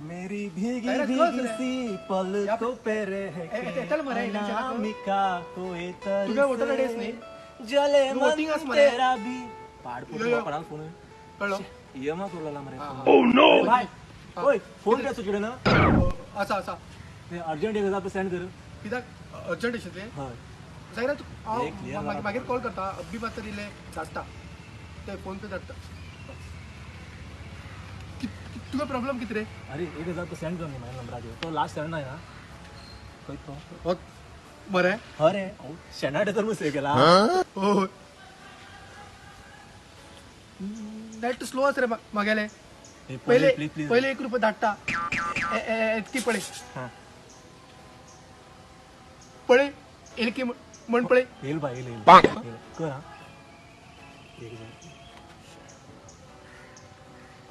मेरी भीगी भीगी सी पलकों पे रह के अनामिका होए तरसे जले मन तेरा भी पाडपुटला पडा फोन कळलं येमा तुला मरे ओह नो भाई ओय फोन काय सुचडे ना असा असा ते अर्जंट 1000 सेंड कर कित्याक अर्जंट आशिल्लें हय जायना हांव मागीर कॉल करता अब्बी मात्र इल्लें धाडटा ते फोन पे धाडटा तुका प्रॉब्लेम कितें रे अरे 1000 सेंड कर माझ्या नंबराचेर तो लास्ट सेंड नाही ना खंय तो बरें अरे शेणाटे तर मग केला होय नेट स्लो आसा रे म्हागेलें पहिले पहिले 1 रुपया धाडटा ती पळय पळय येल की म्हण पळय येईल बाई येईल कर हा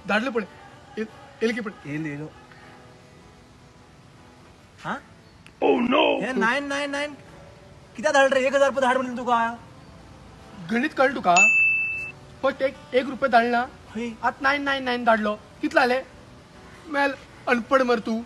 धाडलं पळय येल की पळय येईल हा ओह नो हे 999 किती धाड रे 1000 रुपये धाड म्हणून तुका गणित कळ्ळें तुका फक्त 1 रुपया धाडला आत 999 धाडलो कितले जाले मेल अनपड मर तू